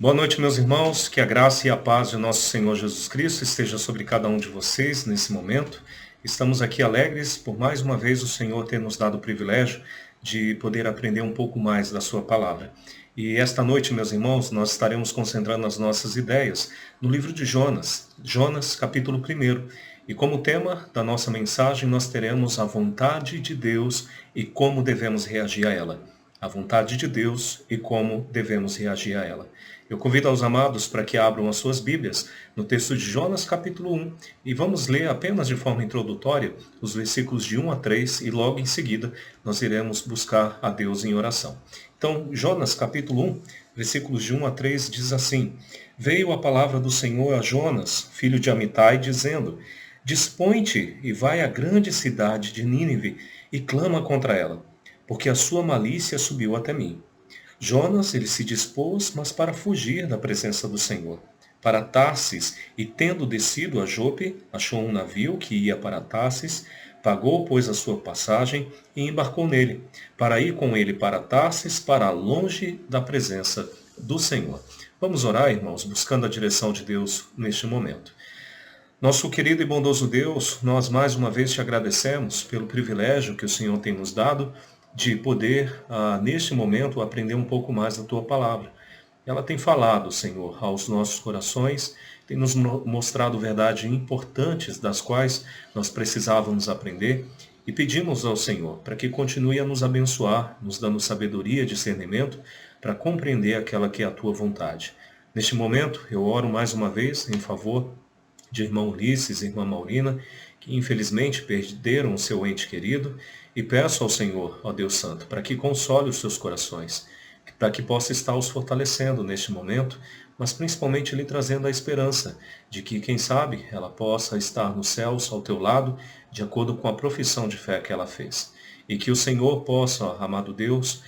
Boa noite, meus irmãos. Que a graça e a paz de nosso Senhor Jesus Cristo esteja sobre cada um de vocês nesse momento. Estamos aqui alegres por mais uma vez o Senhor ter nos dado o privilégio de poder aprender um pouco mais da sua palavra. E esta noite, meus irmãos, nós estaremos concentrando as nossas ideias no livro de Jonas, Jonas, capítulo 1. E como tema da nossa mensagem, nós teremos a vontade de Deus e como devemos reagir a ela. A vontade de Deus e como devemos reagir a ela. Eu convido aos amados para que abram as suas Bíblias no texto de Jonas capítulo 1 e vamos ler apenas de forma introdutória os versículos de 1 a 3 e logo em seguida nós iremos buscar a Deus em oração. Então, Jonas capítulo 1, versículos de 1 a 3 diz assim: Veio a palavra do Senhor a Jonas, filho de Amitai, dizendo: Dispõe-te e vai à grande cidade de Nínive e clama contra ela, porque a sua malícia subiu até mim. Jonas, ele se dispôs, mas para fugir da presença do Senhor, para Tarsis, e tendo descido a Jope, achou um navio que ia para Tarsis, pagou, pois, a sua passagem e embarcou nele, para ir com ele para Tarsis, para longe da presença do Senhor. Vamos orar, irmãos, buscando a direção de Deus neste momento. Nosso querido e bondoso Deus, nós mais uma vez te agradecemos pelo privilégio que o Senhor tem nos dado de poder, neste momento, aprender um pouco mais da Tua palavra. Ela tem falado, Senhor, aos nossos corações, tem nos mostrado verdades importantes das quais nós precisávamos aprender e pedimos ao Senhor para que continue a nos abençoar, nos dando sabedoria e discernimento para compreender aquela que é a Tua vontade. Neste momento, eu oro mais uma vez em favor de irmão Ulisses e irmã Maurina, que infelizmente perderam o seu ente querido, e peço ao Senhor, ó Deus Santo, para que console os seus corações, para que possa estar os fortalecendo neste momento, mas principalmente lhe trazendo a esperança de que, quem sabe, ela possa estar nos céus ao teu lado, de acordo com a profissão de fé que ela fez. E que o Senhor possa, amado Deus,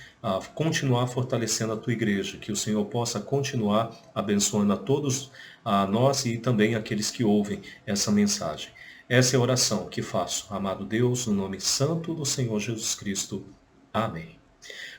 continuar fortalecendo a tua igreja, que o Senhor possa continuar abençoando a todos, a nós e também aqueles que ouvem essa mensagem. Essa é a oração que faço, amado Deus, no nome santo do Senhor Jesus Cristo. Amém.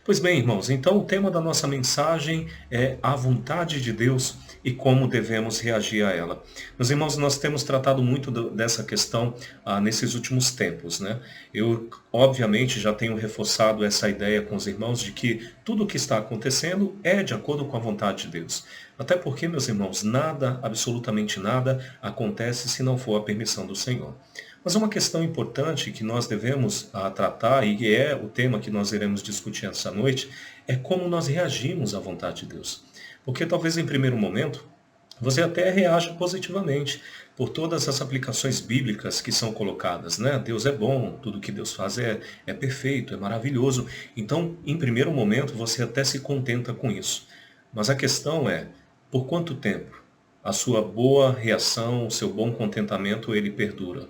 Pois bem, irmãos, então o tema da nossa mensagem é a vontade de Deus e como devemos reagir a ela. Meus irmãos, nós temos tratado muito dessa questão nesses últimos tempos, né? Eu, obviamente, já tenho reforçado essa ideia com os irmãos de que tudo o que está acontecendo é de acordo com a vontade de Deus. Até porque, meus irmãos, nada, absolutamente nada, acontece se não for a permissão do Senhor. Mas uma questão importante que nós devemos tratar, e que é o tema que nós iremos discutir essa noite, é como nós reagimos à vontade de Deus. Porque talvez em primeiro momento, você até reaja positivamente por todas as aplicações bíblicas que são colocadas, né? Deus é bom, tudo que Deus faz é perfeito, é maravilhoso. Então, em primeiro momento, você até se contenta com isso. Mas a questão é, por quanto tempo a sua boa reação, o seu bom contentamento, ele perdura?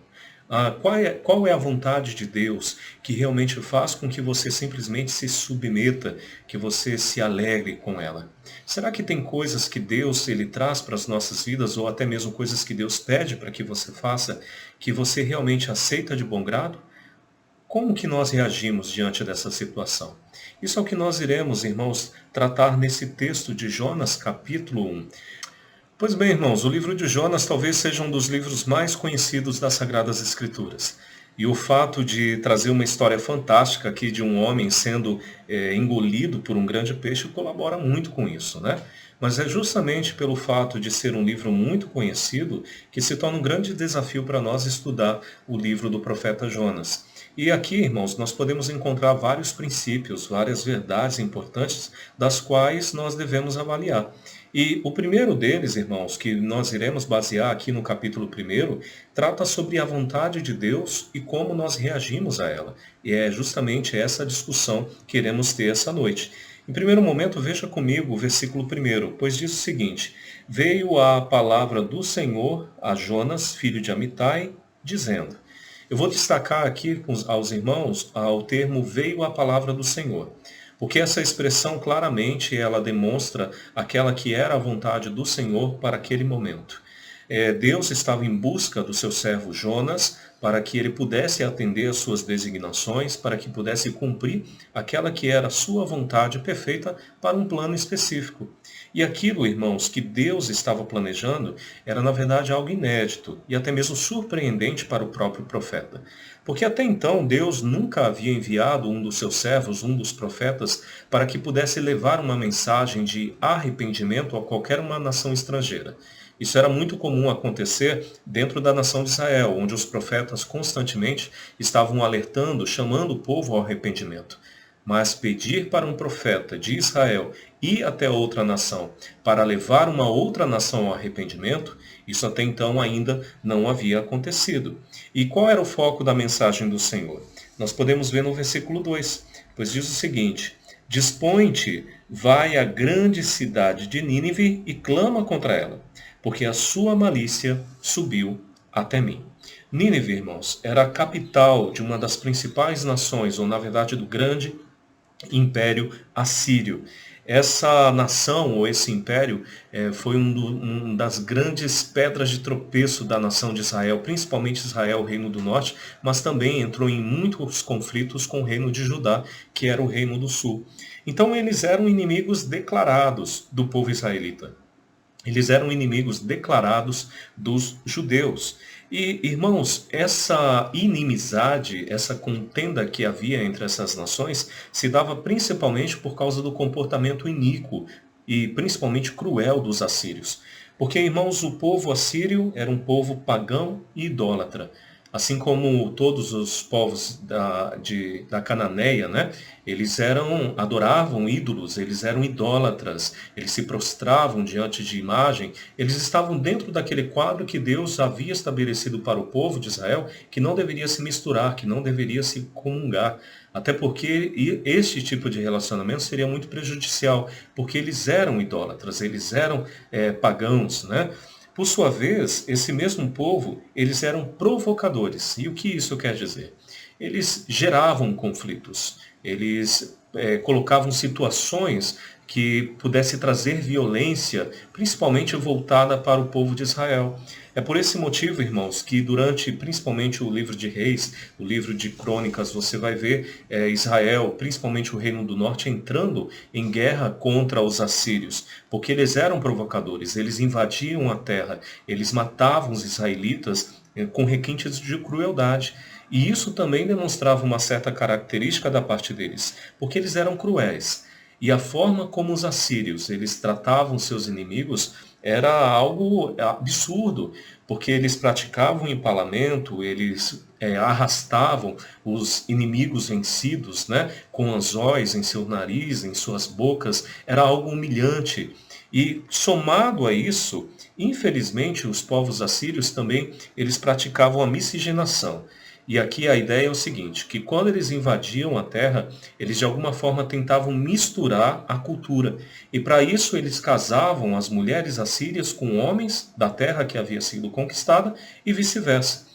Qual é a vontade de Deus que realmente faz com que você simplesmente se submeta, que você se alegre com ela? Será que tem coisas que Deus ele traz para as nossas vidas, ou até mesmo coisas que Deus pede para que você faça, que você realmente aceita de bom grado? Como que nós reagimos diante dessa situação? Isso é o que nós iremos, irmãos, tratar nesse texto de Jonas, capítulo 1. Pois bem, irmãos, o livro de Jonas talvez seja um dos livros mais conhecidos das Sagradas Escrituras. E o fato de trazer uma história fantástica aqui de um homem sendo engolido por um grande peixe colabora muito com isso, né? Mas é justamente pelo fato de ser um livro muito conhecido que se torna um grande desafio para nós estudar o livro do profeta Jonas. E aqui, irmãos, nós podemos encontrar vários princípios, várias verdades importantes das quais nós devemos avaliar. E o primeiro deles, irmãos, que nós iremos basear aqui no capítulo 1, trata sobre a vontade de Deus e como nós reagimos a ela. E é justamente essa discussão que iremos ter essa noite. Em primeiro momento, veja comigo o versículo 1, pois diz o seguinte: Veio a palavra do Senhor a Jonas, filho de Amitai, dizendo. Eu vou destacar aqui aos irmãos o termo veio a palavra do Senhor. Porque essa expressão claramente ela demonstra aquela que era a vontade do Senhor para aquele momento. Deus estava em busca do seu servo Jonas para que ele pudesse atender às suas designações, para que pudesse cumprir aquela que era a sua vontade perfeita para um plano específico. E aquilo, irmãos, que Deus estava planejando era, na verdade, algo inédito e até mesmo surpreendente para o próprio profeta. Porque até então Deus nunca havia enviado um dos seus servos, um dos profetas, para que pudesse levar uma mensagem de arrependimento a qualquer uma nação estrangeira. Isso era muito comum acontecer dentro da nação de Israel, onde os profetas constantemente estavam alertando, chamando o povo ao arrependimento. Mas pedir para um profeta de Israel ir até outra nação para levar uma outra nação ao arrependimento, isso até então ainda não havia acontecido. E qual era o foco da mensagem do Senhor? Nós podemos ver no versículo 2, pois diz o seguinte: Dispõe-te, vai à grande cidade de Nínive e clama contra ela, porque a sua malícia subiu até mim. Nínive, irmãos, era a capital de uma das principais nações, ou na verdade do grande Império Assírio. Essa nação, ou esse império, foi uma das grandes pedras de tropeço da nação de Israel, principalmente Israel, o reino do norte, mas também entrou em muitos conflitos com o reino de Judá, que era o reino do sul. Então eles eram inimigos declarados do povo israelita. Eles eram inimigos declarados dos judeus. E, irmãos, essa inimizade, essa contenda que havia entre essas nações, se dava principalmente por causa do comportamento iníquo e principalmente cruel dos assírios. Porque, irmãos, o povo assírio era um povo pagão e idólatra. Assim como todos os povos da Cananeia, né? Eles adoravam ídolos, eles eram idólatras, eles se prostravam diante de imagem, eles estavam dentro daquele quadro que Deus havia estabelecido para o povo de Israel, que não deveria se misturar, que não deveria se comungar. Até porque este tipo de relacionamento seria muito prejudicial, porque eles eram idólatras, eles eram pagãos, né? Por sua vez, esse mesmo povo, eles eram provocadores. E o que isso quer dizer? Eles geravam conflitos, eles colocavam situações que pudesse trazer violência, principalmente voltada para o povo de Israel. É por esse motivo, irmãos, que durante principalmente o livro de Reis, o livro de Crônicas, você vai ver Israel, principalmente o Reino do Norte, entrando em guerra contra os assírios, porque eles eram provocadores, eles invadiam a terra, eles matavam os israelitas com requintes de crueldade. E isso também demonstrava uma certa característica da parte deles, porque eles eram cruéis. E a forma como os assírios eles tratavam seus inimigos era algo absurdo, porque eles praticavam empalamento, eles arrastavam os inimigos vencidos, né, com anzóis em seu nariz, em suas bocas, era algo humilhante. E somado a isso, infelizmente, os povos assírios também eles praticavam a miscigenação. E aqui a ideia é o seguinte, que quando eles invadiam a terra, eles de alguma forma tentavam misturar a cultura. E para isso eles casavam as mulheres assírias com homens da terra que havia sido conquistada e vice-versa.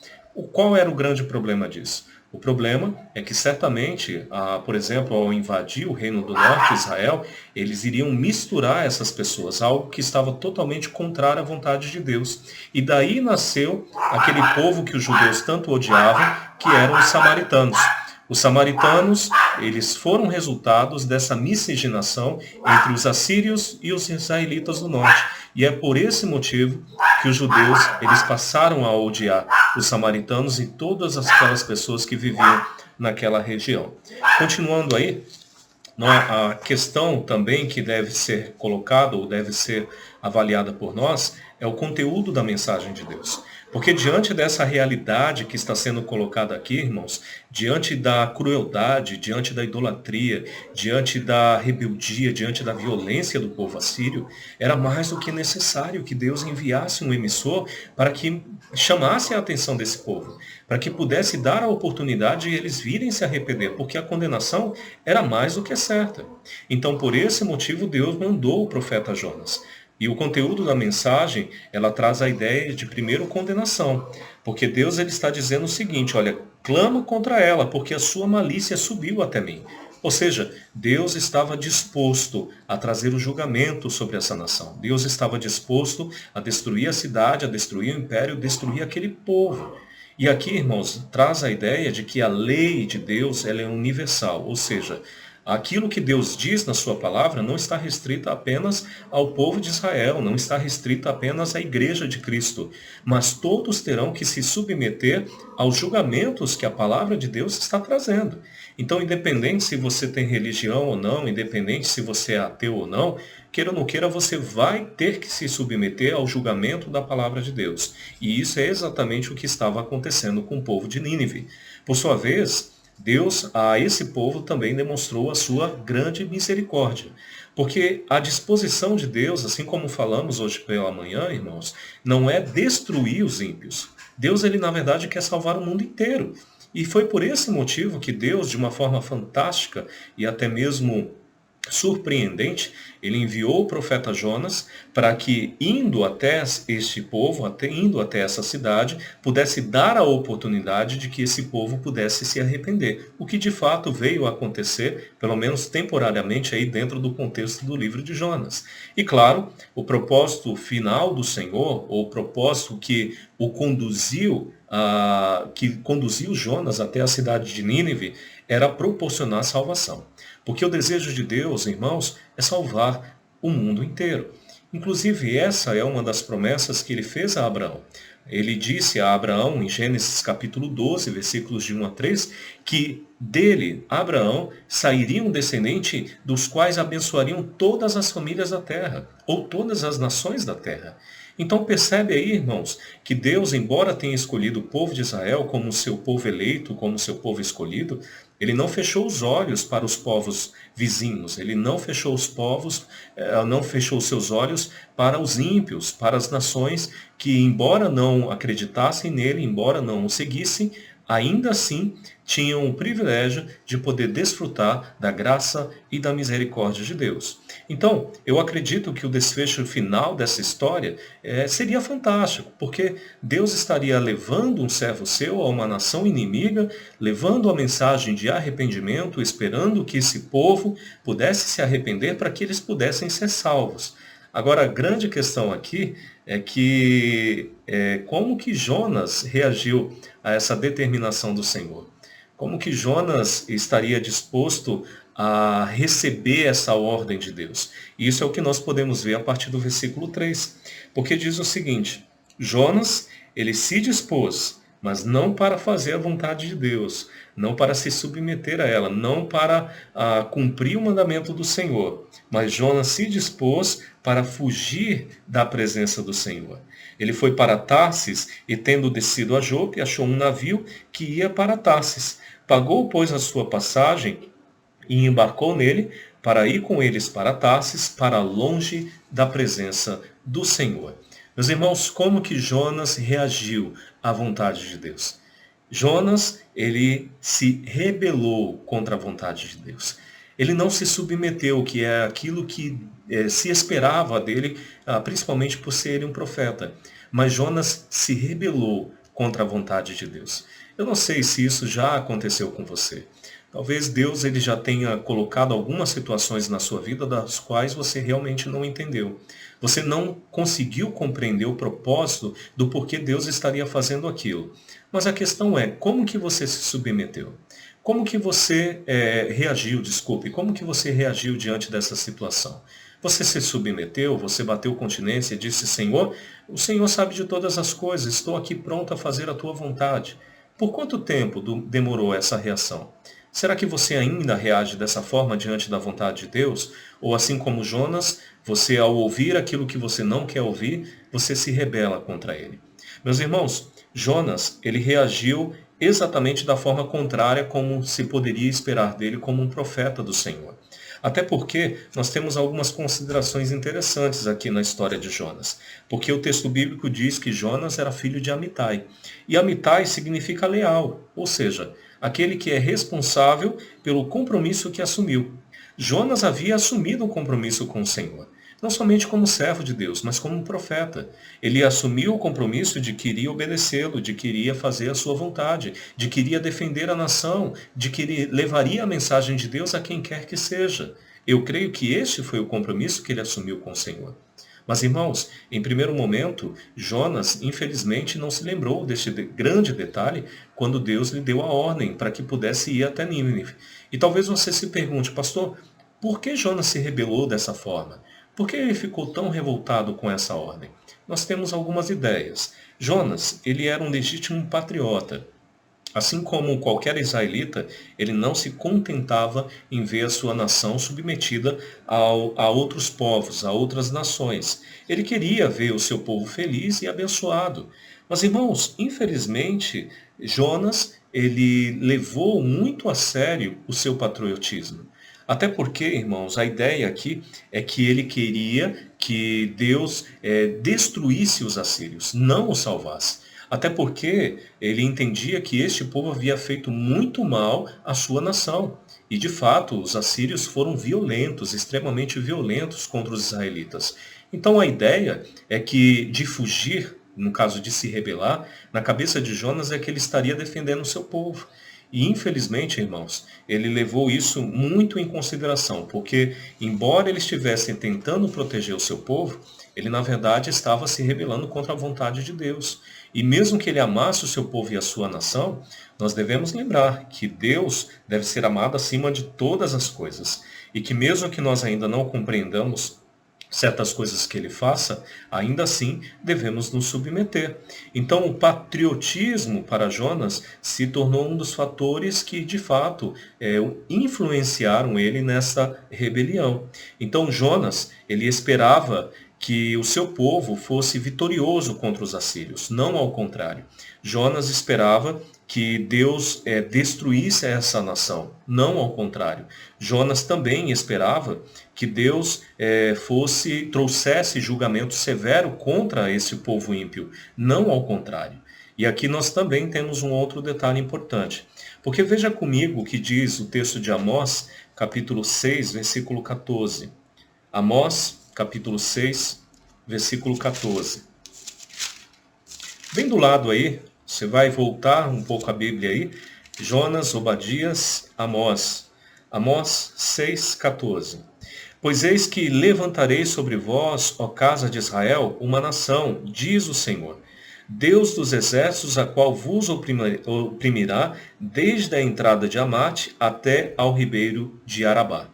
Qual era o grande problema disso? O problema é que certamente, por exemplo, ao invadir o Reino do Norte, Israel, eles iriam misturar essas pessoas, algo que estava totalmente contrário à vontade de Deus. E daí nasceu aquele povo que os judeus tanto odiavam, que eram os samaritanos. Os samaritanos, eles foram resultados dessa miscigenação entre os assírios e os israelitas do norte. E é por esse motivo que os judeus eles passaram a odiar os samaritanos e todas aquelas pessoas que viviam naquela região. Continuando aí, a questão também que deve ser colocada ou deve ser avaliada por nós é o conteúdo da mensagem de Deus. Porque diante dessa realidade que está sendo colocada aqui, irmãos, diante da crueldade, diante da idolatria, diante da rebeldia, diante da violência do povo assírio, era mais do que necessário que Deus enviasse um emissor para que chamasse a atenção desse povo, para que pudesse dar a oportunidade de eles virem se arrepender, porque a condenação era mais do que certa. Então, por esse motivo, Deus mandou o profeta Jonas. E o conteúdo da mensagem, ela traz a ideia de, primeiro, condenação. Porque Deus ele está dizendo o seguinte, olha, clama contra ela, porque a sua malícia subiu até mim. Ou seja, Deus estava disposto a trazer o julgamento sobre essa nação. Deus estava disposto a destruir a cidade, a destruir o império, destruir aquele povo. E aqui, irmãos, traz a ideia de que a lei de Deus ela é universal, ou seja, aquilo que Deus diz na sua palavra não está restrito apenas ao povo de Israel, não está restrito apenas à igreja de Cristo, mas todos terão que se submeter aos julgamentos que a palavra de Deus está trazendo. Então, independente se você tem religião ou não, independente se você é ateu ou não, queira ou não queira, você vai ter que se submeter ao julgamento da palavra de Deus. E isso é exatamente o que estava acontecendo com o povo de Nínive. Por sua vez, Deus a esse povo também demonstrou a sua grande misericórdia. Porque a disposição de Deus, assim como falamos hoje pela manhã, irmãos, não é destruir os ímpios. Deus, ele na verdade quer salvar o mundo inteiro. E foi por esse motivo que Deus, de uma forma fantástica e até mesmo surpreendente, ele enviou o profeta Jonas para que, indo até este povo, indo até essa cidade, pudesse dar a oportunidade de que esse povo pudesse se arrepender. O que de fato veio a acontecer, pelo menos temporariamente, aí dentro do contexto do livro de Jonas. E claro, o propósito final do Senhor, ou o propósito que o conduziu, que conduziu Jonas até a cidade de Nínive, era proporcionar salvação. Porque o desejo de Deus, irmãos, é salvar o mundo inteiro. Inclusive, essa é uma das promessas que ele fez a Abraão. Ele disse a Abraão, em Gênesis capítulo 12, versículos de 1 a 3, que dele, Abraão, sairia um descendente dos quais abençoariam todas as famílias da terra, ou todas as nações da terra. Então percebe aí, irmãos, que Deus, embora tenha escolhido o povo de Israel como seu povo eleito, como seu povo escolhido, ele não fechou os olhos para os povos vizinhos, ele não fechou os seus olhos para os ímpios, para as nações que, embora não acreditassem nele, embora não o seguissem, ainda assim tinham o privilégio de poder desfrutar da graça e da misericórdia de Deus. Então, eu acredito que o desfecho final dessa história seria fantástico, porque Deus estaria levando um servo seu a uma nação inimiga, levando a mensagem de arrependimento, esperando que esse povo pudesse se arrepender para que eles pudessem ser salvos. Agora, a grande questão aqui é que como que Jonas reagiu a essa determinação do Senhor? Como que Jonas estaria disposto a receber essa ordem de Deus? E isso é o que nós podemos ver a partir do versículo 3. Porque diz o seguinte: Jonas, ele se dispôs, mas não para fazer a vontade de Deus, não para se submeter a ela, não para cumprir o mandamento do Senhor. Mas Jonas se dispôs para fugir da presença do Senhor. Ele foi para Tarsis e, tendo descido a Jope, achou um navio que ia para Tarsis. Pagou, pois, a sua passagem e embarcou nele para ir com eles para Tarsis, para longe da presença do Senhor. Meus irmãos, como que Jonas reagiu à vontade de Deus? Jonas, ele se rebelou contra a vontade de Deus. Ele não se submeteu, que é aquilo que se esperava dele, principalmente por ser um profeta. Mas Jonas se rebelou contra a vontade de Deus. Eu não sei se isso já aconteceu com você. Talvez Deus ele já tenha colocado algumas situações na sua vida das quais você realmente não entendeu. Você não conseguiu compreender o propósito do porquê Deus estaria fazendo aquilo. Mas a questão é, como que você se submeteu? Como que você como que você reagiu diante dessa situação? Você se submeteu, você bateu continência e disse: Senhor, o Senhor sabe de todas as coisas, estou aqui pronto a fazer a tua vontade. Por quanto tempo demorou essa reação? Será que você ainda reage dessa forma diante da vontade de Deus? Ou assim como Jonas, você ao ouvir aquilo que você não quer ouvir, você se rebela contra ele? Meus irmãos, Jonas, ele reagiu exatamente da forma contrária como se poderia esperar dele como um profeta do Senhor. Até porque nós temos algumas considerações interessantes aqui na história de Jonas. Porque o texto bíblico diz que Jonas era filho de Amitai. E Amitai significa leal, ou seja, aquele que é responsável pelo compromisso que assumiu. Jonas havia assumido um compromisso com o Senhor. não somente como servo de Deus, mas como um profeta. Ele assumiu o compromisso de que iria obedecê-lo, de que iria fazer a sua vontade, de que iria defender a nação, de que ele levaria a mensagem de Deus a quem quer que seja. Eu creio que este foi o compromisso que ele assumiu com o Senhor. Mas, irmãos, em primeiro momento, Jonas, infelizmente, não se lembrou deste grande detalhe quando Deus lhe deu a ordem para que pudesse ir até Nínive. E talvez você se pergunte, pastor, por que Jonas se rebelou dessa forma? Por que ele ficou tão revoltado com essa ordem? Nós temos algumas ideias. Jonas, ele era um legítimo patriota. Assim como qualquer israelita, ele não se contentava em ver a sua nação submetida a outros povos, a outras nações. Ele queria ver o seu povo feliz e abençoado. Mas, irmãos, infelizmente, Jonas, ele levou muito a sério o seu patriotismo. Até porque, irmãos, a ideia aqui é que ele queria que Deus destruísse os assírios, não os salvasse. Até porque ele entendia que este povo havia feito muito mal à sua nação. E de fato, os assírios foram violentos, extremamente violentos contra os israelitas. Então a ideia é que de fugir, no caso de se rebelar, na cabeça de Jonas é que ele estaria defendendo o seu povo. E infelizmente, irmãos, ele levou isso muito em consideração, porque embora ele estivesse tentando proteger o seu povo, ele na verdade estava se rebelando contra a vontade de Deus. E mesmo que ele amasse o seu povo e a sua nação, nós devemos lembrar que Deus deve ser amado acima de todas as coisas. E que mesmo que nós ainda não compreendamos certas coisas que ele faça, ainda assim devemos nos submeter. Então o patriotismo para Jonas se tornou um dos fatores que de fato influenciaram ele nessa rebelião. Então Jonas, ele esperava que o seu povo fosse vitorioso contra os assírios, não ao contrário. Jonas esperava que Deus destruísse essa nação, não ao contrário. Jonas também esperava que Deus trouxesse julgamento severo contra esse povo ímpio, não ao contrário. E aqui nós também temos um outro detalhe importante. Porque veja comigo o que diz o texto de Amós, capítulo 6, versículo 14. Amós, capítulo 6, versículo 14. Bem do lado aí, você vai voltar um pouco a Bíblia aí, Jonas, Obadias, Amós. Amós 6, 14. Pois eis que levantarei sobre vós, ó casa de Israel, uma nação, diz o Senhor, Deus dos exércitos, a qual vos oprimirá desde a entrada de Amate até ao ribeiro de Arabá.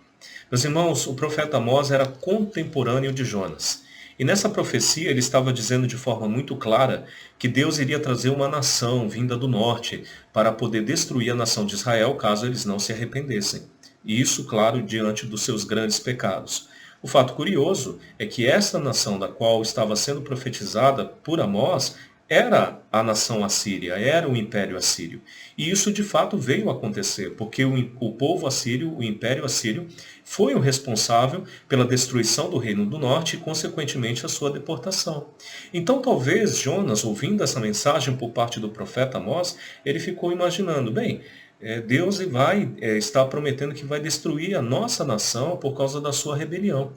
Meus irmãos, o profeta Amós era contemporâneo de Jonas. E nessa profecia ele estava dizendo de forma muito clara que Deus iria trazer uma nação vinda do norte para poder destruir a nação de Israel caso eles não se arrependessem. E isso, claro, diante dos seus grandes pecados. O fato curioso é que essa nação da qual estava sendo profetizada por Amós era a nação assíria, era o império assírio. E isso de fato veio a acontecer, porque o povo assírio, o império assírio, foi o responsável pela destruição do reino do norte e, consequentemente, a sua deportação. Então, talvez Jonas, ouvindo essa mensagem por parte do profeta Amós, ele ficou imaginando, bem, Deus está prometendo que vai destruir a nossa nação por causa da sua rebelião.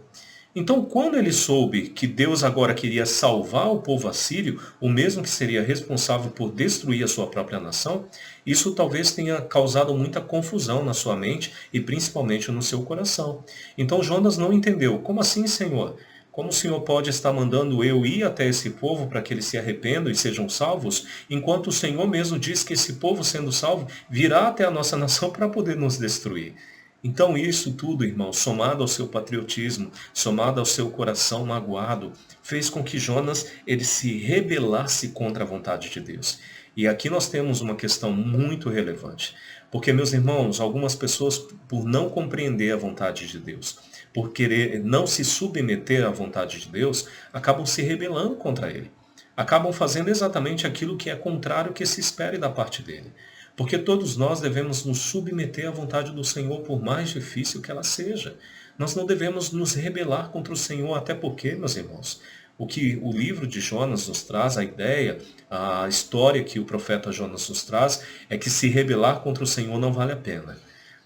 Então, quando ele soube que Deus agora queria salvar o povo assírio, o mesmo que seria responsável por destruir a sua própria nação, isso talvez tenha causado muita confusão na sua mente e principalmente no seu coração. Então Jonas não entendeu. Como assim, Senhor? Como o Senhor pode estar mandando eu ir até esse povo para que eles se arrependam e sejam salvos, enquanto o Senhor mesmo diz que esse povo, sendo salvo, virá até a nossa nação para poder nos destruir? Então isso tudo, irmão, somado ao seu patriotismo, somado ao seu coração magoado, fez com que Jonas ele se rebelasse contra a vontade de Deus. E aqui nós temos uma questão muito relevante. Porque, meus irmãos, algumas pessoas, por não compreender a vontade de Deus, por querer não se submeter à vontade de Deus, acabam se rebelando contra ele. Acabam fazendo exatamente aquilo que é contrário ao que se espere da parte dele. Porque todos nós devemos nos submeter à vontade do Senhor, por mais difícil que ela seja. Nós não devemos nos rebelar contra o Senhor, até porque, meus irmãos, o que o livro de Jonas nos traz, a ideia, a história que o profeta Jonas nos traz, é que se rebelar contra o Senhor não vale a pena.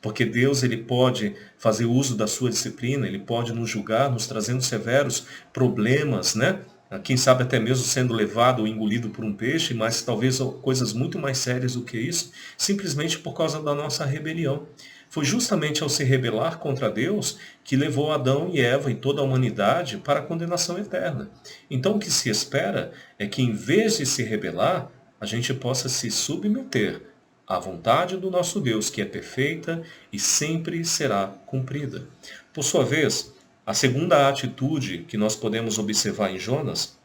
porque Deus ele pode fazer uso da sua disciplina, ele pode nos julgar, nos trazendo severos problemas, né? Quem sabe até mesmo sendo levado ou engolido por um peixe, mas talvez coisas muito mais sérias do que isso, simplesmente por causa da nossa rebelião. Foi justamente ao se rebelar contra Deus que levou Adão e Eva e toda a humanidade para a condenação eterna. Então o que se espera é que em vez de se rebelar, a gente possa se submeter à vontade do nosso Deus, que é perfeita e sempre será cumprida. Por sua vez, a segunda atitude que nós podemos observar em Jonas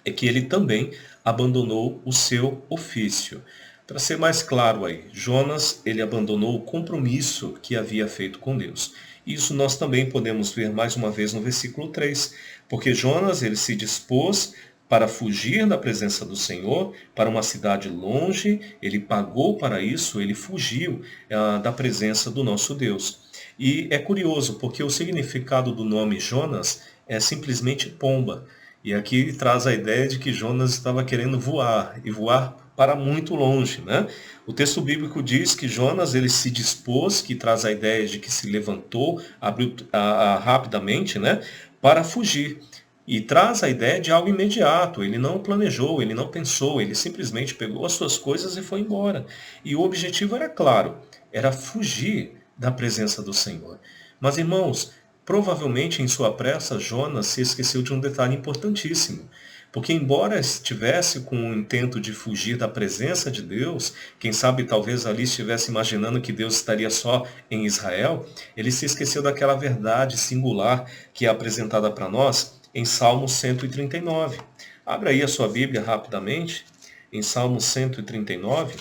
é que ele também abandonou o seu ofício. Para ser mais claro aí, Jonas ele abandonou o compromisso que havia feito com Deus. Isso nós também podemos ver mais uma vez no versículo 3, porque Jonas ele se dispôs para fugir da presença do Senhor, para uma cidade longe, ele pagou para isso, ele fugiu da presença do nosso Deus. E é curioso, porque o significado do nome Jonas é simplesmente pomba. E aqui traz a ideia de que Jonas estava querendo voar, e voar para muito longe, né? O texto bíblico diz que Jonas ele se dispôs, que traz a ideia de que se levantou, abriu rapidamente, né, para fugir. E traz a ideia de algo imediato, ele não planejou, ele não pensou, ele simplesmente pegou as suas coisas e foi embora. E o objetivo era claro, era fugir da presença do Senhor. Mas irmãos, provavelmente em sua pressa, Jonas se esqueceu de um detalhe importantíssimo. Porque embora estivesse com o intento de fugir da presença de Deus, quem sabe talvez ali estivesse imaginando que Deus estaria só em Israel, ele se esqueceu daquela verdade singular que é apresentada para nós em Salmo 139. Abra aí a sua Bíblia rapidamente, em Salmo 139.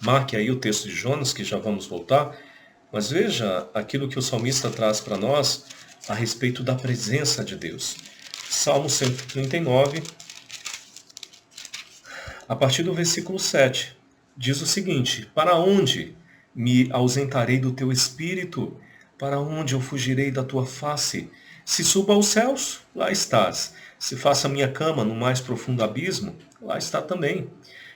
Marque aí o texto de Jonas, que já vamos voltar. Mas veja aquilo que o salmista traz para nós a respeito da presença de Deus. Salmo 139, a partir do versículo 7, diz o seguinte: Para onde me ausentarei do teu espírito? Para onde eu fugirei da tua face? Se suba aos céus, lá estás. Se faça minha cama no mais profundo abismo, lá está também.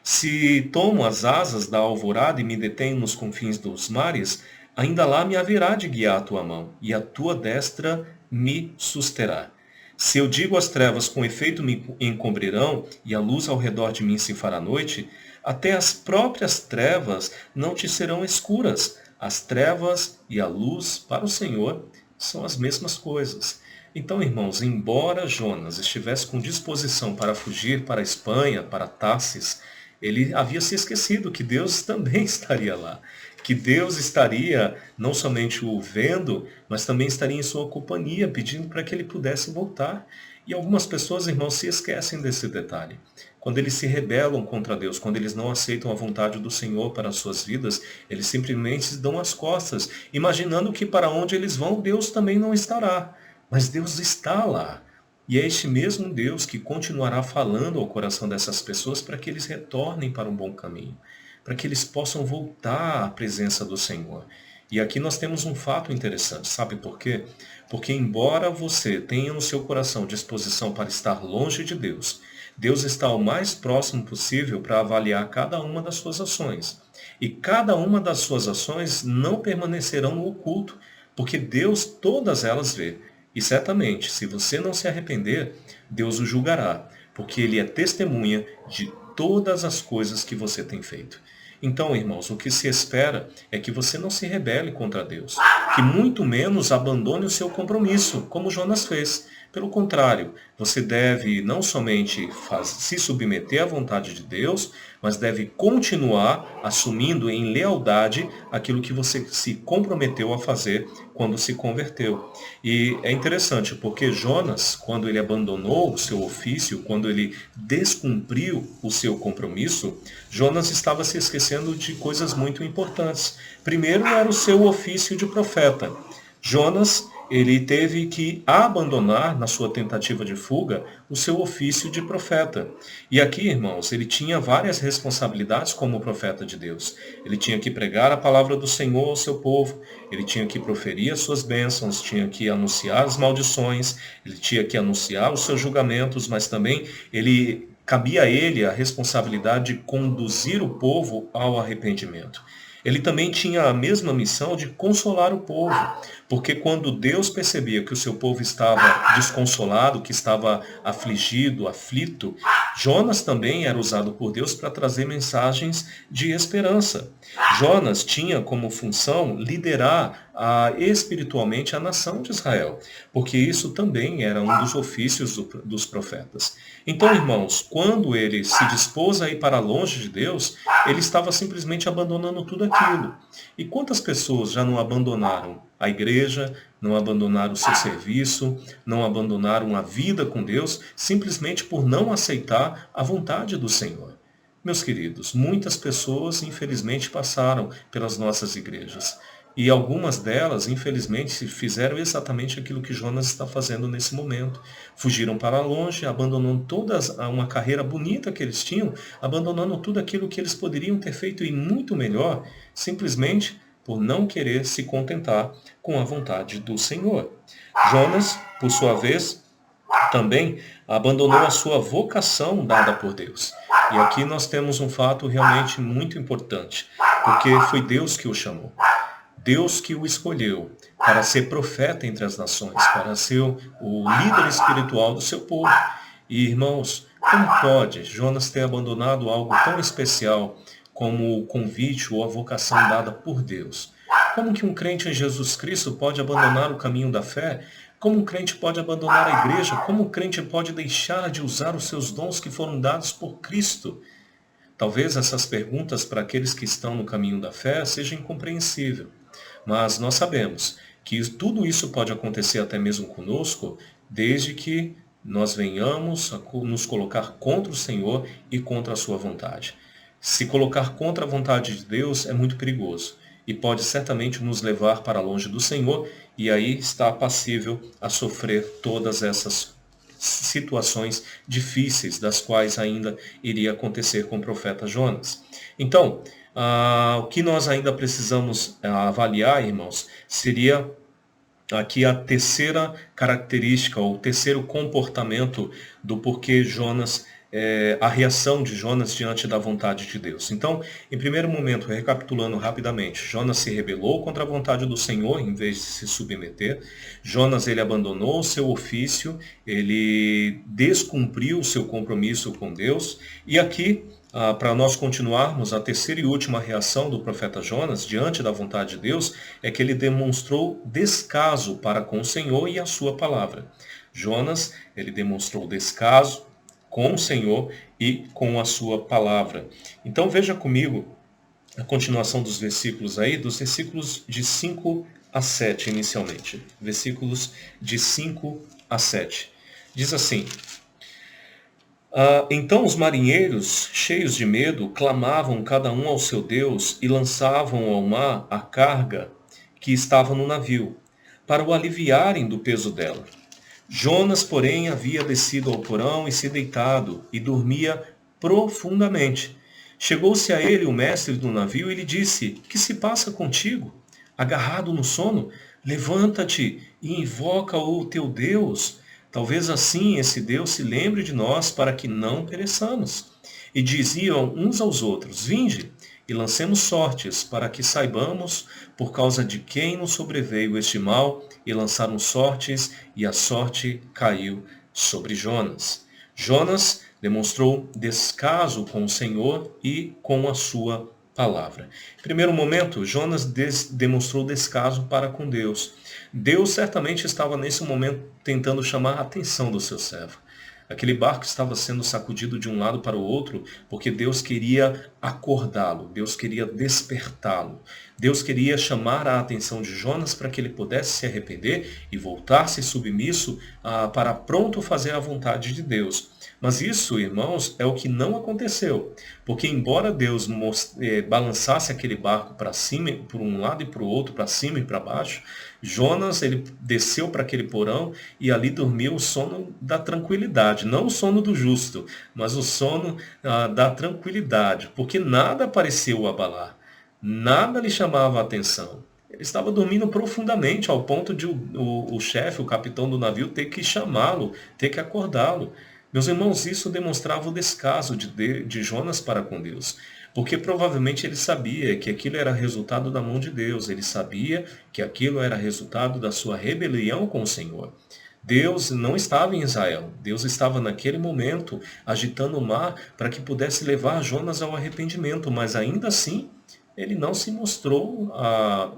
Se tomo as asas da alvorada e me detenho nos confins dos mares, ainda lá me haverá de guiar a tua mão, e a tua destra me susterá. Se eu digo às trevas, com efeito me encobrirão, e a luz ao redor de mim se fará noite, até as próprias trevas não te serão escuras. As trevas e a luz para o Senhor são as mesmas coisas. Então, irmãos, embora Jonas estivesse com disposição para fugir para a Espanha, para Tarsis, ele havia se esquecido que Deus também estaria lá. Que Deus estaria não somente o vendo, mas também estaria em sua companhia, pedindo para que ele pudesse voltar. E algumas pessoas, irmãos, se esquecem desse detalhe. Quando eles se rebelam contra Deus, quando eles não aceitam a vontade do Senhor para as suas vidas, eles simplesmente dão as costas, imaginando que para onde eles vão, Deus também não estará. Mas Deus está lá. E é este mesmo Deus que continuará falando ao coração dessas pessoas para que eles retornem para um bom caminho, para que eles possam voltar à presença do Senhor. E aqui nós temos um fato interessante, sabe por quê? Porque embora você tenha no seu coração disposição para estar longe de Deus, Deus está o mais próximo possível para avaliar cada uma das suas ações. E cada uma das suas ações não permanecerão no oculto, porque Deus todas elas vê. E certamente, se você não se arrepender, Deus o julgará, porque Ele é testemunha de todas as coisas que você tem feito. Então, irmãos, o que se espera é que você não se rebele contra Deus, que muito menos abandone o seu compromisso, como Jonas fez. Pelo contrário, você deve não somente se submeter à vontade de Deus, mas deve continuar assumindo em lealdade aquilo que você se comprometeu a fazer quando se converteu. E é interessante, porque Jonas, quando ele abandonou o seu ofício, quando ele descumpriu o seu compromisso, Jonas estava se esquecendo de coisas muito importantes. Primeiro era o seu ofício de profeta. Jonas, ele teve que abandonar, na sua tentativa de fuga, o seu ofício de profeta. E aqui, irmãos, ele tinha várias responsabilidades como profeta de Deus. Ele tinha que pregar a palavra do Senhor ao seu povo, ele tinha que proferir as suas bênçãos, tinha que anunciar as maldições, ele tinha que anunciar os seus julgamentos, mas também cabia a ele a responsabilidade de conduzir o povo ao arrependimento. Ele também tinha a mesma missão de consolar o povo, porque quando Deus percebia que o seu povo estava desconsolado, que estava afligido, aflito, Jonas também era usado por Deus para trazer mensagens de esperança. Jonas tinha como função liderar espiritualmente a nação de Israel, porque isso também era um dos ofícios dos profetas. Então, irmãos, quando ele se dispôs a ir para longe de Deus, ele estava simplesmente abandonando tudo aquilo. E quantas pessoas já não abandonaram a igreja, não abandonaram o seu serviço, não abandonaram a vida com Deus, simplesmente por não aceitar a vontade do Senhor? Meus queridos, muitas pessoas infelizmente passaram pelas nossas igrejas. E algumas delas, infelizmente, fizeram exatamente aquilo que Jonas está fazendo nesse momento. Fugiram para longe, abandonando toda uma carreira bonita que eles tinham, abandonando tudo aquilo que eles poderiam ter feito e muito melhor, simplesmente por não querer se contentar com a vontade do Senhor. Jonas, por sua vez, também abandonou a sua vocação dada por Deus. E aqui nós temos um fato realmente muito importante, porque foi Deus que o chamou. Deus que o escolheu para ser profeta entre as nações, para ser o líder espiritual do seu povo. E, irmãos, como pode Jonas ter abandonado algo tão especial como o convite ou a vocação dada por Deus? Como que um crente em Jesus Cristo pode abandonar o caminho da fé? Como um crente pode abandonar a igreja? Como um crente pode deixar de usar os seus dons que foram dados por Cristo? Talvez essas perguntas para aqueles que estão no caminho da fé sejam incompreensíveis. Mas nós sabemos que tudo isso pode acontecer até mesmo conosco, desde que nós venhamos a nos colocar contra o Senhor e contra a sua vontade. Se colocar contra a vontade de Deus é muito perigoso e pode certamente nos levar para longe do Senhor, e aí está passível a sofrer todas essas situações difíceis, das quais ainda iria acontecer com o profeta Jonas. Então, o que nós ainda precisamos avaliar, irmãos, seria aqui a terceira característica, ou o terceiro comportamento do porquê Jonas, a reação de Jonas diante da vontade de Deus. Então, em primeiro momento, recapitulando rapidamente, Jonas se rebelou contra a vontade do Senhor em vez de se submeter. Jonas, ele abandonou o seu ofício, ele descumpriu o seu compromisso com Deus. E aqui, para nós continuarmos, a terceira e última reação do profeta Jonas diante da vontade de Deus é que ele demonstrou descaso para com o Senhor e a sua palavra. Jonas, ele demonstrou descaso com o Senhor e com a sua palavra. Então veja comigo a continuação dos versículos aí, dos versículos de 5 a 7 inicialmente. Versículos de 5 a 7. Diz assim: então os marinheiros, cheios de medo, clamavam cada um ao seu Deus e lançavam ao mar a carga que estava no navio, para o aliviarem do peso dela. Jonas, porém, havia descido ao porão e se deitado, e dormia profundamente. Chegou-se a ele o mestre do navio e lhe disse: que se passa contigo? Agarrado no sono? Levanta-te e invoca o teu Deus. Talvez assim esse Deus se lembre de nós para que não pereçamos. E diziam uns aos outros: vinde, e lancemos sortes, para que saibamos por causa de quem nos sobreveio este mal. E lançaram sortes, e a sorte caiu sobre Jonas. Jonas demonstrou descaso com o Senhor e com a sua palavra. Em primeiro momento, Jonas demonstrou descaso para com Deus. Deus certamente estava nesse momento tentando chamar a atenção do seu servo. Aquele barco estava sendo sacudido de um lado para o outro porque Deus queria acordá-lo, Deus queria despertá-lo. Deus queria chamar a atenção de Jonas para que ele pudesse se arrepender e voltar-se submisso para pronto fazer a vontade de Deus. Mas isso, irmãos, é o que não aconteceu. Porque embora Deus balançasse aquele barco para cima, por um lado e para o outro, para cima e para baixo, Jonas, ele desceu para aquele porão e ali dormiu o sono da tranquilidade. Não o sono do justo, mas o sono da tranquilidade. Porque nada pareceu o abalar. Nada lhe chamava a atenção. Ele estava dormindo profundamente, ao ponto de o chefe, o capitão do navio, ter que chamá-lo, ter que acordá-lo. Meus irmãos, isso demonstrava o descaso de Jonas para com Deus. Porque provavelmente ele sabia que aquilo era resultado da mão de Deus, ele sabia que aquilo era resultado da sua rebelião com o Senhor. Deus não estava em Israel, Deus estava naquele momento agitando o mar para que pudesse levar Jonas ao arrependimento, mas ainda assim ele não se mostrou,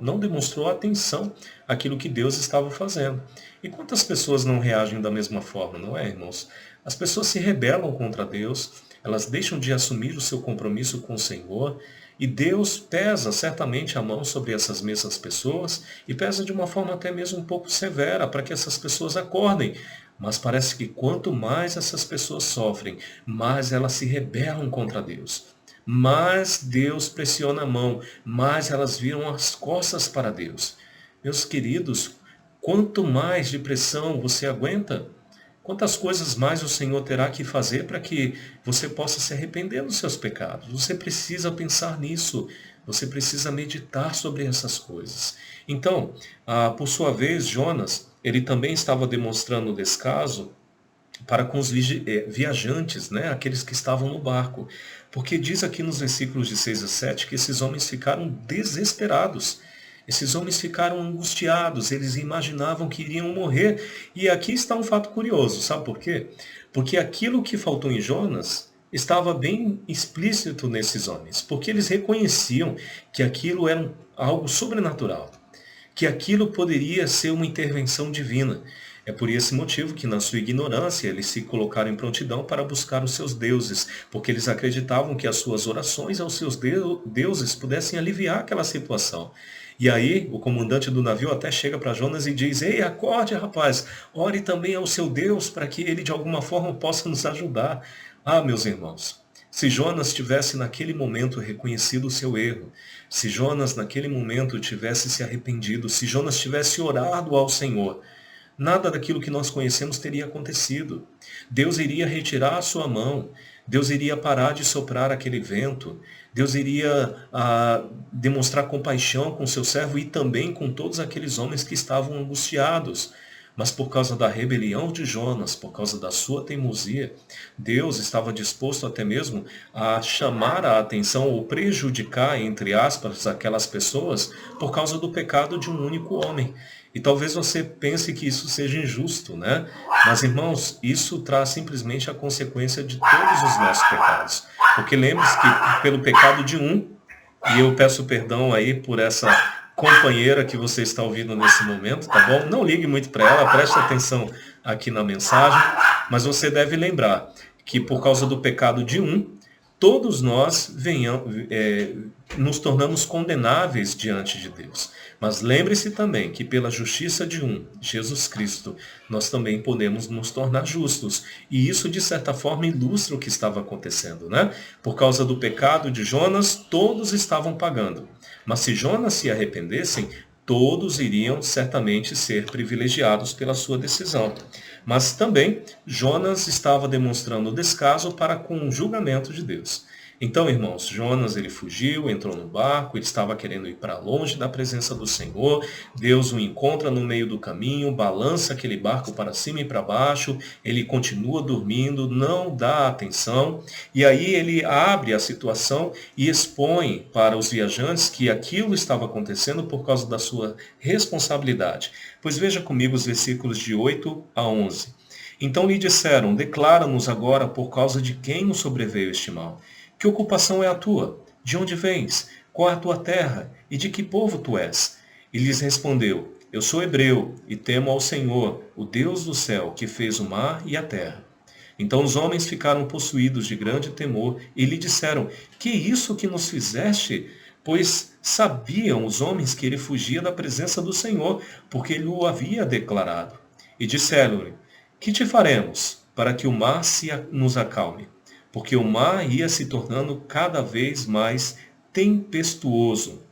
não demonstrou atenção àquilo que Deus estava fazendo. E quantas pessoas não reagem da mesma forma, não é, irmãos? As pessoas se rebelam contra Deus, elas deixam de assumir o seu compromisso com o Senhor, e Deus pesa certamente a mão sobre essas mesmas pessoas, e pesa de uma forma até mesmo um pouco severa, para que essas pessoas acordem. Mas parece que quanto mais essas pessoas sofrem, mais elas se rebelam contra Deus. Mais Deus pressiona a mão, mais elas viram as costas para Deus. Meus queridos, quanto mais de pressão você aguenta, quantas coisas mais o Senhor terá que fazer para que você possa se arrepender dos seus pecados? Você precisa pensar nisso. Você precisa meditar sobre essas coisas. Então, por sua vez, Jonas, ele também estava demonstrando descaso para com os viajantes, né? Aqueles que estavam no barco. Porque diz aqui nos versículos de 6 a 7 que esses homens ficaram desesperados. Esses homens ficaram angustiados, eles imaginavam que iriam morrer. E aqui está um fato curioso, sabe por quê? Porque aquilo que faltou em Jonas estava bem explícito nesses homens, porque eles reconheciam que aquilo era algo sobrenatural, que aquilo poderia ser uma intervenção divina. É por esse motivo que, na sua ignorância, eles se colocaram em prontidão para buscar os seus deuses, porque eles acreditavam que as suas orações aos seus deuses pudessem aliviar aquela situação. E aí, o comandante do navio até chega para Jonas e diz: Ei, acorde, rapaz, ore também ao seu Deus para que ele de alguma forma possa nos ajudar. Ah, meus irmãos, se Jonas tivesse naquele momento reconhecido o seu erro, se Jonas naquele momento tivesse se arrependido, se Jonas tivesse orado ao Senhor, nada daquilo que nós conhecemos teria acontecido. Deus iria retirar a sua mão, Deus iria parar de soprar aquele vento, Deus iria demonstrar compaixão com seu servo e também com todos aqueles homens que estavam angustiados. Mas por causa da rebelião de Jonas, por causa da sua teimosia, Deus estava disposto até mesmo a chamar a atenção ou prejudicar, entre aspas, aquelas pessoas por causa do pecado de um único homem. E talvez você pense que isso seja injusto, né? Mas, irmãos, isso traz simplesmente a consequência de todos os nossos pecados. Porque lembre-se que pelo pecado de um, e eu peço perdão aí por essa companheira que você está ouvindo nesse momento, tá bom? Não ligue muito para ela, preste atenção aqui na mensagem, mas você deve lembrar que por causa do pecado de um, todos nós nos tornamos condenáveis diante de Deus. Mas lembre-se também que pela justiça de um, Jesus Cristo, nós também podemos nos tornar justos. E isso, de certa forma, ilustra o que estava acontecendo, né? Por causa do pecado de Jonas, todos estavam pagando. Mas se Jonas se arrependessem, todos iriam certamente ser privilegiados pela sua decisão. Mas também Jonas estava demonstrando descaso para com o julgamento de Deus. Então, irmãos, Jonas ele fugiu, entrou no barco, ele estava querendo ir para longe da presença do Senhor. Deus o encontra no meio do caminho, balança aquele barco para cima e para baixo, ele continua dormindo, não dá atenção, e aí ele abre a situação e expõe para os viajantes que aquilo estava acontecendo por causa da sua responsabilidade. Pois veja comigo os versículos de 8 a 11. Então lhe disseram: declara-nos agora por causa de quem nos sobreveio este mal. Que ocupação é a tua? De onde vens? Qual é a tua terra? E de que povo tu és? E lhes respondeu: eu sou hebreu e temo ao Senhor, o Deus do céu, que fez o mar e a terra. Então os homens ficaram possuídos de grande temor e lhe disseram: que isso que nos fizeste? Pois sabiam os homens que ele fugia da presença do Senhor, porque ele o havia declarado. E disseram-lhe: que te faremos para que o mar nos acalme? Porque o mar ia se tornando cada vez mais tempestuoso.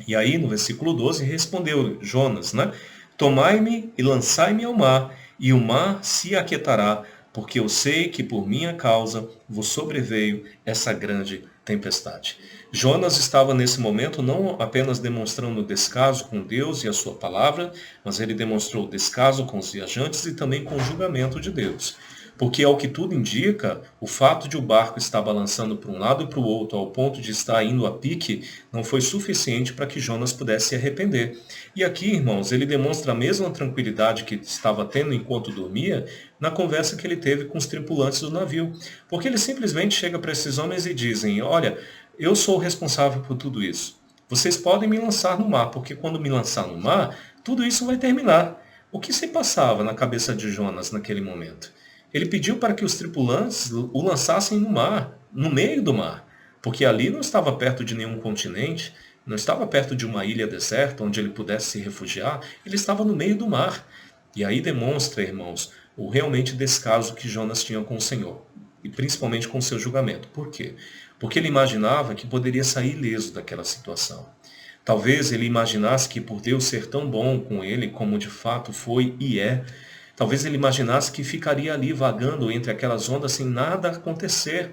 E aí, no versículo 12, respondeu Jonas, né? Tomai-me e lançai-me ao mar, e o mar se aquietará, porque eu sei que por minha causa vos sobreveio essa grande tempestade. Jonas estava nesse momento não apenas demonstrando descaso com Deus e a sua palavra, mas ele demonstrou descaso com os viajantes e também com o julgamento de Deus. Porque, ao que tudo indica, o fato de o barco estar balançando para um lado e para o outro, ao ponto de estar indo a pique, não foi suficiente para que Jonas pudesse se arrepender. E aqui, irmãos, ele demonstra a mesma tranquilidade que estava tendo enquanto dormia na conversa que ele teve com os tripulantes do navio. Porque ele simplesmente chega para esses homens e dizem: olha, eu sou o responsável por tudo isso. Vocês podem me lançar no mar, porque quando me lançar no mar, tudo isso vai terminar. O que se passava na cabeça de Jonas naquele momento? Ele pediu para que os tripulantes o lançassem no mar, no meio do mar, porque ali não estava perto de nenhum continente, não estava perto de uma ilha deserta onde ele pudesse se refugiar, ele estava no meio do mar. E aí demonstra, irmãos, o realmente descaso que Jonas tinha com o Senhor, e principalmente com o seu julgamento. Por quê? Porque ele imaginava que poderia sair ileso daquela situação. Talvez ele imaginasse que por Deus ser tão bom com ele, como de fato foi e é, talvez ele imaginasse que ficaria ali vagando entre aquelas ondas sem nada acontecer.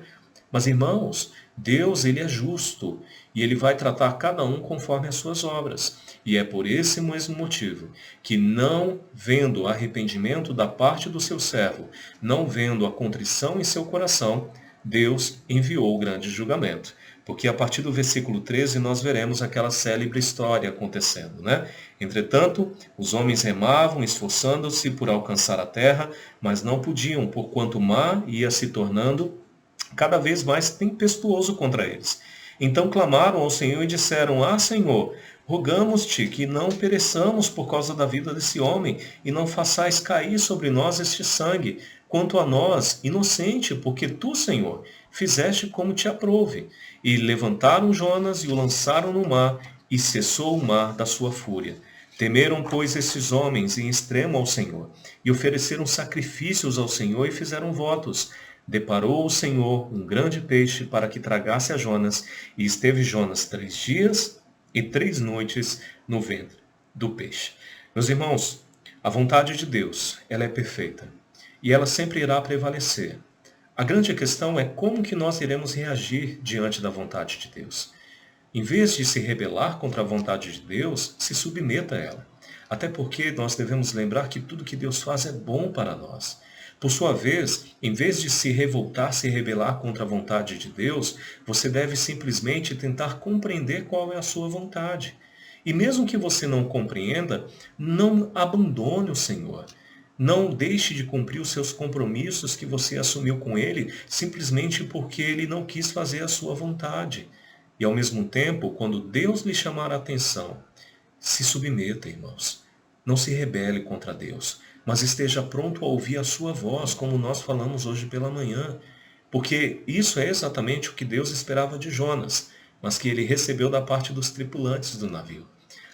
Mas, irmãos, Deus, ele é justo e ele vai tratar cada um conforme as suas obras. E é por esse mesmo motivo que, não vendo arrependimento da parte do seu servo, não vendo a contrição em seu coração, Deus enviou o grande julgamento. Porque a partir do versículo 13 nós veremos aquela célebre história acontecendo, né? Entretanto, os homens remavam, esforçando-se por alcançar a terra, mas não podiam, porquanto o mar ia se tornando cada vez mais tempestuoso contra eles. Então clamaram ao Senhor e disseram: Ah, Senhor, rogamos-te que não pereçamos por causa da vida desse homem, e não façais cair sobre nós este sangue, quanto a nós, inocente, porque tu, Senhor, fizeste como te aprouve. E levantaram Jonas e o lançaram no mar, e cessou o mar da sua fúria. Temeram, pois, esses homens em extremo ao Senhor, e ofereceram sacrifícios ao Senhor e fizeram votos. Deparou o Senhor um grande peixe para que tragasse a Jonas, e esteve Jonas 3 dias e 3 noites no ventre do peixe. Meus irmãos, a vontade de Deus, ela é perfeita, e ela sempre irá prevalecer. A grande questão é como que nós iremos reagir diante da vontade de Deus. Em vez de se rebelar contra a vontade de Deus, se submeta a ela. Até porque nós devemos lembrar que tudo que Deus faz é bom para nós. Por sua vez, em vez de se revoltar, se rebelar contra a vontade de Deus, você deve simplesmente tentar compreender qual é a sua vontade. E mesmo que você não compreenda, não abandone o Senhor. Não deixe de cumprir os seus compromissos que você assumiu com Ele, simplesmente porque Ele não quis fazer a sua vontade. E ao mesmo tempo, quando Deus lhe chamar a atenção, se submeta, irmãos. Não se rebele contra Deus, mas esteja pronto a ouvir a sua voz, como nós falamos hoje pela manhã. Porque isso é exatamente o que Deus esperava de Jonas, mas que ele recebeu da parte dos tripulantes do navio.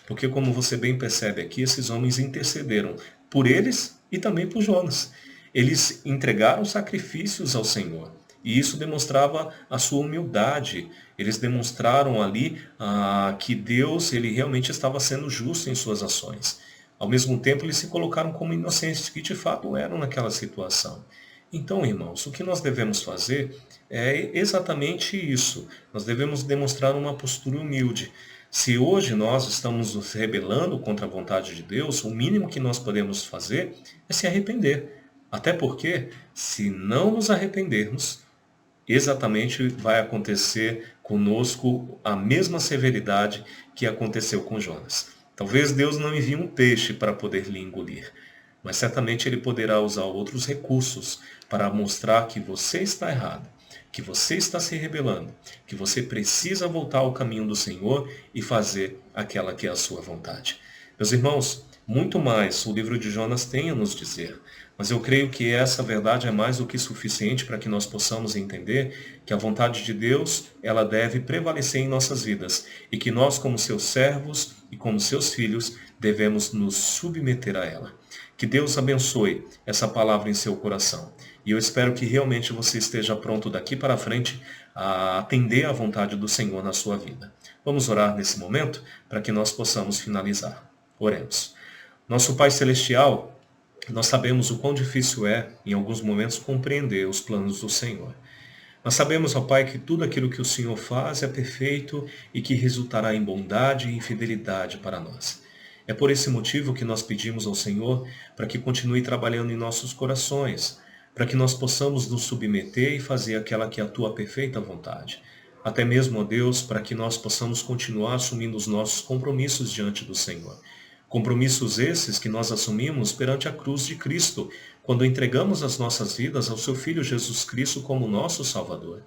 Porque, como você bem percebe aqui, esses homens intercederam por eles e também por Jonas. Eles entregaram sacrifícios ao Senhor. E isso demonstrava a sua humildade. Eles demonstraram ali que Deus ele realmente estava sendo justo em suas ações. Ao mesmo tempo, eles se colocaram como inocentes, que de fato eram naquela situação. Então, irmãos, o que nós devemos fazer é exatamente isso. Nós devemos demonstrar uma postura humilde. Se hoje nós estamos nos rebelando contra a vontade de Deus, o mínimo que nós podemos fazer é se arrepender. Até porque, se não nos arrependermos, exatamente vai acontecer conosco a mesma severidade que aconteceu com Jonas. Talvez Deus não envie um peixe para poder lhe engolir, mas certamente Ele poderá usar outros recursos para mostrar que você está errado, que você está se rebelando, que você precisa voltar ao caminho do Senhor e fazer aquela que é a sua vontade. Meus irmãos, muito mais o livro de Jonas tem a nos dizer, mas eu creio que essa verdade é mais do que suficiente para que nós possamos entender que a vontade de Deus, ela deve prevalecer em nossas vidas e que nós, como seus servos e como seus filhos, devemos nos submeter a ela. Que Deus abençoe essa palavra em seu coração. E eu espero que realmente você esteja pronto daqui para frente a atender à vontade do Senhor na sua vida. Vamos orar nesse momento para que nós possamos finalizar. Oremos. Nosso Pai Celestial, nós sabemos o quão difícil é, em alguns momentos, compreender os planos do Senhor. Nós sabemos, ó Pai, que tudo aquilo que o Senhor faz é perfeito e que resultará em bondade e fidelidade para nós. É por esse motivo que nós pedimos ao Senhor para que continue trabalhando em nossos corações, para que nós possamos nos submeter e fazer aquela que é a tua perfeita vontade. Até mesmo, ó Deus, para que nós possamos continuar assumindo os nossos compromissos diante do Senhor. Compromissos esses que nós assumimos perante a cruz de Cristo, quando entregamos as nossas vidas ao seu Filho Jesus Cristo como nosso Salvador.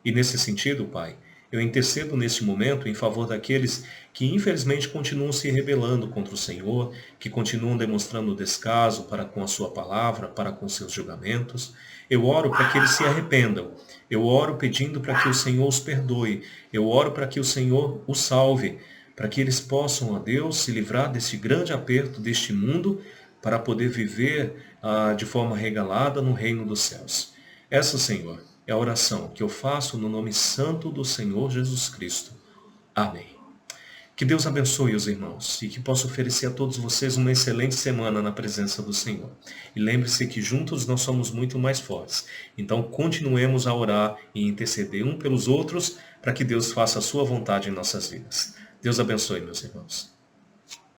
E nesse sentido, Pai, eu intercedo neste momento em favor daqueles que infelizmente continuam se rebelando contra o Senhor, que continuam demonstrando descaso para com a sua palavra, para com seus julgamentos. Eu oro para que eles se arrependam. Eu oro pedindo para que o Senhor os perdoe. Eu oro para que o Senhor os salve, para que eles possam, ó Deus, se livrar desse grande aperto deste mundo para poder viver de forma regalada no reino dos céus. Essa, Senhor, é a oração que eu faço no nome santo do Senhor Jesus Cristo. Amém. Que Deus abençoe os irmãos e que possa oferecer a todos vocês uma excelente semana na presença do Senhor. E lembre-se que juntos nós somos muito mais fortes. Então continuemos a orar e interceder um pelos outros para que Deus faça a sua vontade em nossas vidas. Deus abençoe, meus irmãos.